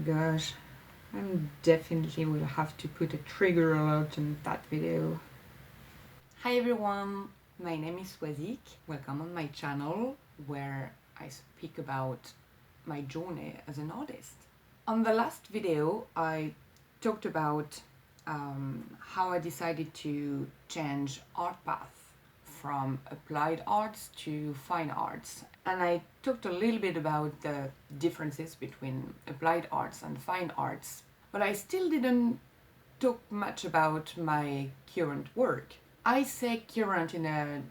gosh, I definitely will have to put a trigger alert in that video. Hi everyone, my name is Swazik. Welcome on my channel where I speak about my journey as an artist. On the last video I talked about how I decided to change art path from applied arts to fine arts, and I talked a little bit about the differences between applied arts and fine arts, but I still didn't talk much about my current work. I say current in a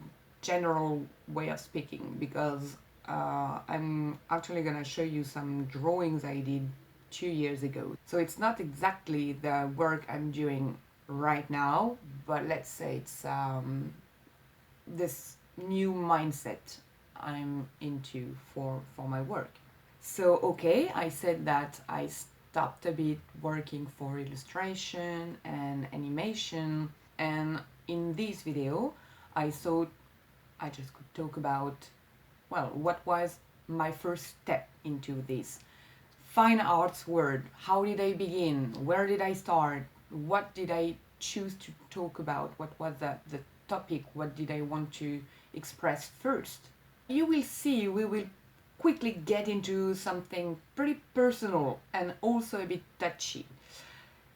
general way of speaking because I'm actually gonna show you some drawings I did 2 years ago. So it's not exactly the work I'm doing right now, but let's say it's this new mindset I'm into for my work. So okay, I said that I stopped a bit working for illustration and animation, and in this video I thought I just could talk about, well, what was my first step into this fine arts world. How did I begin? Where did I start? What did I choose to talk about? What was the topic? What did I want to express first? You will see we will quickly get into something pretty personal and also a bit touchy.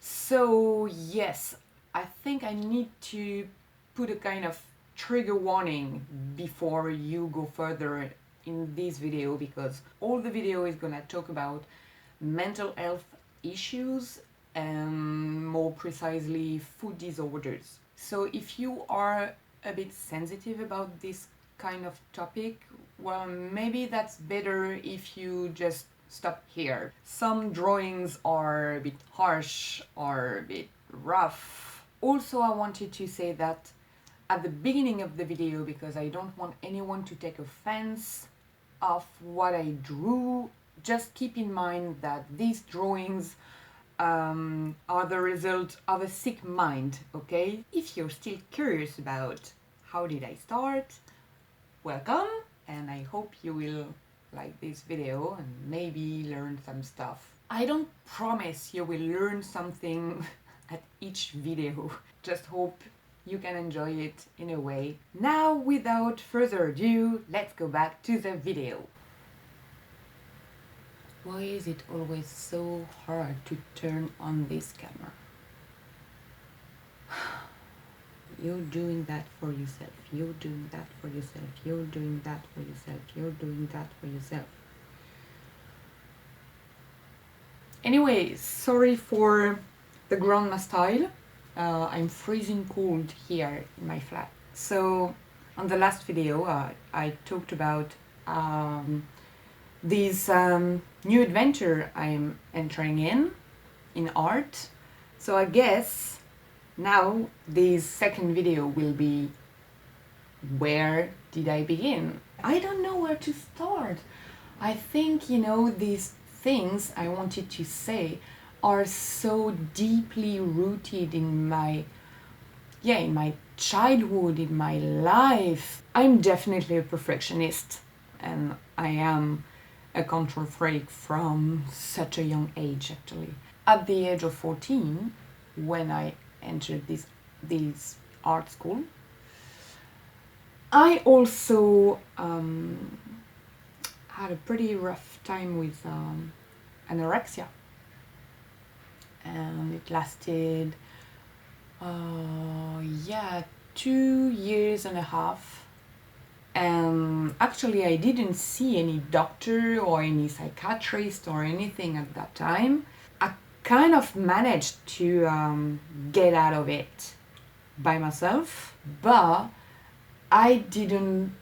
So yes, I think I need to put a kind of trigger warning before you go further in this video, because all the video is gonna talk about mental health issues and more precisely food disorders. So if you are a bit sensitive about this kind of topic, well, maybe that's better if you just stop here. Some drawings are a bit harsh or a bit rough. Also, I wanted to say that at the beginning of the video, because I don't want anyone to take offense of what I drew, just keep in mind that these drawings are the result of a sick mind, okay? If you're still curious about how did I start, welcome, and I hope you will like this video and maybe learn some stuff. I don't promise you will learn something at each video, just hope you can enjoy it in a way. Now, without further ado, let's go back to the video. Why is it always so hard to turn on this camera? You're doing that for yourself, you're doing that for yourself, you're doing that for yourself, you're doing that for yourself. Anyways, sorry for the grandma style. I'm freezing cold here in my flat. So on the last video I talked about this new adventure I'm entering in art. So I guess now this second video will be, where did I begin? I don't know where to start. I think, you know, these things I wanted to say are so deeply rooted in my childhood, in my life. I'm definitely a perfectionist, and I am a control freak from such a young age, actually. At the age of 14, when I entered this art school, I also had a pretty rough time with anorexia, and it lasted 2.5 years. And actually I didn't see any doctor or any psychiatrist or anything at that time. I kind of managed to get out of it by myself, but I didn't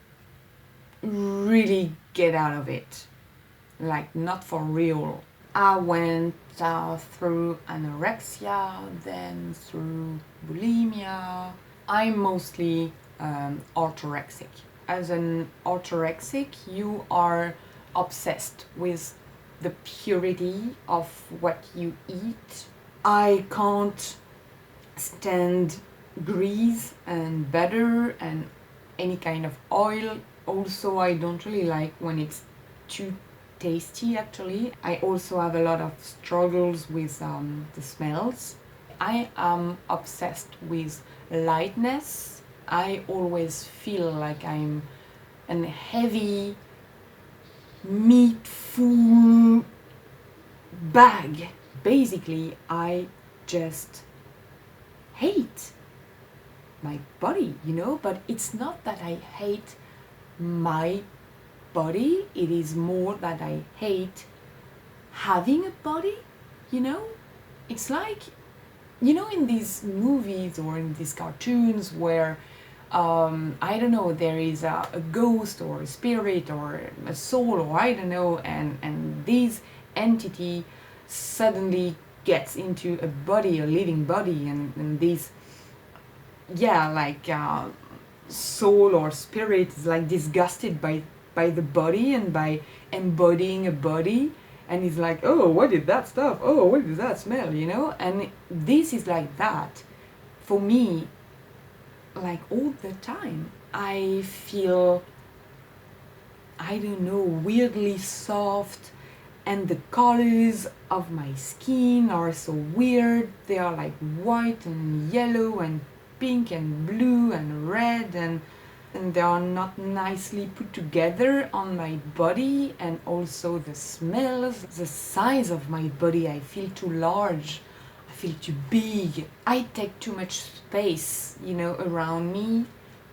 really get out of it, like not for real. I went through anorexia, then through bulimia. I'm mostly orthorexic. As an orthorexic, you are obsessed with the purity of what you eat. I can't stand grease and butter and any kind of oil. Also, I don't really like when it's too tasty actually. I also have a lot of struggles with the smells. I am obsessed with lightness. I always feel like I'm a heavy meat full bag. Basically, I just hate my body, you know, but it's not that I hate my body, it is more that I hate having a body, you know? It's like, you know, in these movies or in these cartoons where I don't know, there is a ghost or a spirit or a soul or I don't know, and this entity suddenly gets into a body, a living body, and this, yeah, like soul or spirit is like disgusted by the body and by embodying a body, and he's like, oh, what is that stuff? Oh, what does that smell? You know, and this is like that for me, like all the time. I feel, I don't know, weirdly soft, and the colors of my skin are so weird. They are like white and yellow and pink and blue and red, and they are not nicely put together on my body. And also the smells, the size of my body, I feel too large, I feel too big, I take too much space, you know, around me.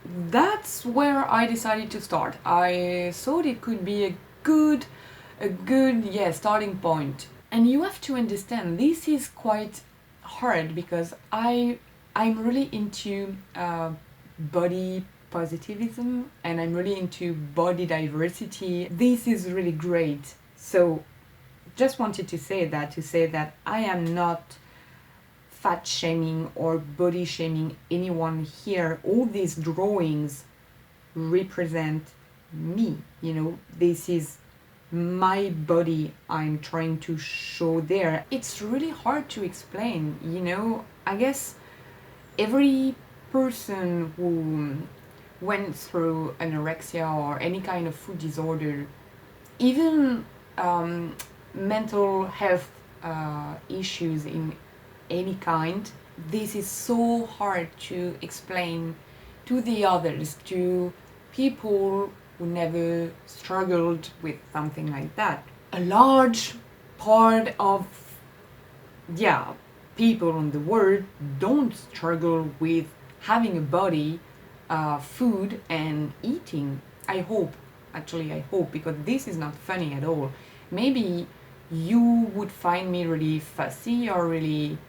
That's where I decided to start. I thought it could be a good, yeah, starting point. And you have to understand, this is quite hard because I'm really into body positivism, and I'm really into body diversity. This is really great. So just wanted to say that I am not fat shaming or body shaming anyone here. All these drawings represent me, you know. This is my body I'm trying to show there. It's really hard to explain, you know. I guess every person who went through anorexia or any kind of food disorder, even mental health issues in any kind, this is so hard to explain to the others, to people who never struggled with something like that. A large part of, yeah, people in the world don't struggle with having a body, food and eating. I hope, actually I hope, because this is not funny at all. Maybe you would find me really fussy or really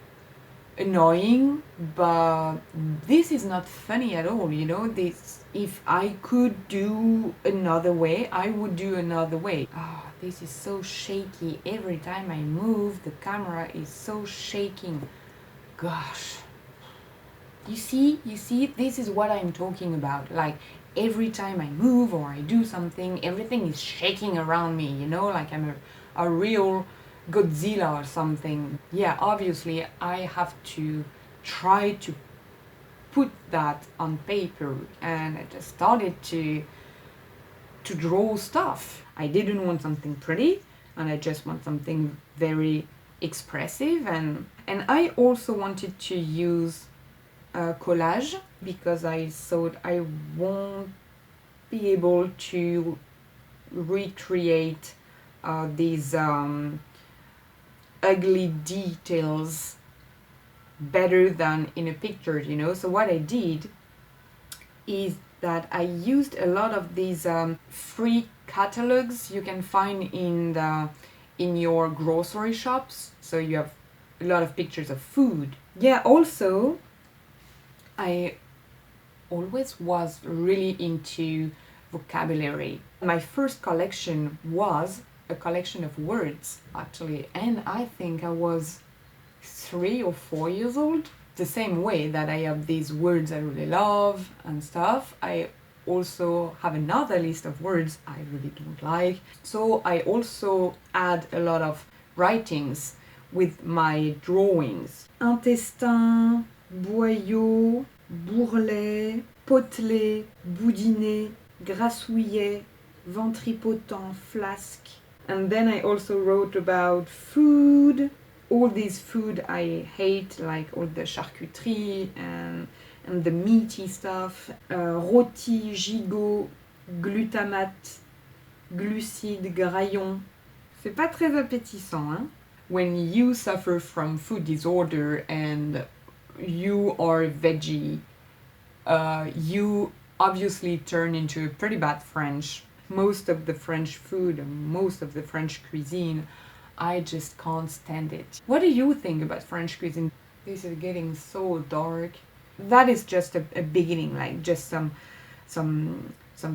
annoying, but this is not funny at all, you know. This, if I could do another way, I would do another way. This is so shaky. Every time I move, the camera is so shaking. Gosh. You see, this is what I'm talking about. Like, every time I move or I do something, everything is shaking around me, you know, like I'm a real Godzilla or something. Yeah, obviously, I have to try to put that on paper, and I just started to draw stuff. I didn't want something pretty, and I just want something very expressive, and I also wanted to use collage, because I thought I won't be able to recreate these ugly details better than in a picture, you know. So what I did is that I used a lot of these free catalogs you can find in your grocery shops. So you have a lot of pictures of food. Yeah, also I always was really into vocabulary. My first collection was a collection of words, actually, and I think I was 3 or 4 years old. The same way that I have these words I really love and stuff, I also have another list of words I really don't like. So I also add a lot of writings with my drawings. Intestin, boyau, bourrelet, potelet, boudinet, grassouillet, ventripotent, flasque, And then I also wrote about food, all these food I hate, like all the charcuterie and the meaty stuff, rôti, gigot, glutamate, glucides, graillons. C'est pas très appétissant, hein? When you suffer from food disorder and you are veggie, you obviously turn into a pretty bad French. Most of the French food and most of the French cuisine, I just can't stand it. What do you think about French cuisine? This is getting so dark. That is just a beginning, like just some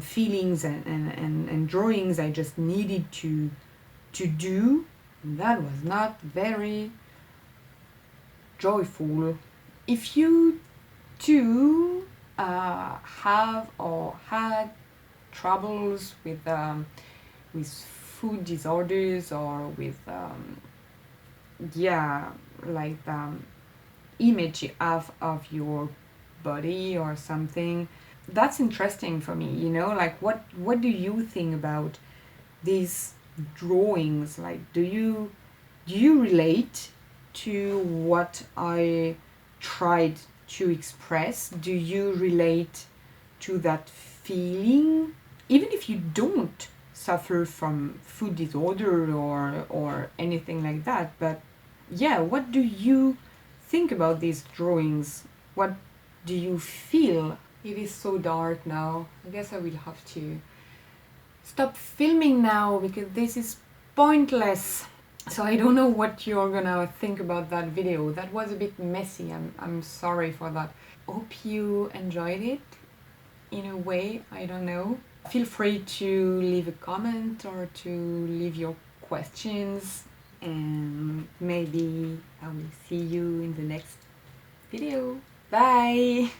feelings and drawings I just needed to do. That was not very joyful. If you too have or had troubles with food disorders or with like the image you have of your body or something, that's interesting for me, you know, like what do you think about these drawings? Like do you relate to what I tried to express? Do you relate to that feeling? Even if you don't suffer from food disorder or anything like that, but yeah, what do you think about these drawings? What do you feel? It is so dark now. I guess I will have to stop filming now because this is pointless. So I don't know what you're gonna think about that video. That was a bit messy. I'm sorry for that. Hope you enjoyed it in a way, I don't know. Feel free to leave a comment or to leave your questions, and maybe I will see you in the next video. Bye!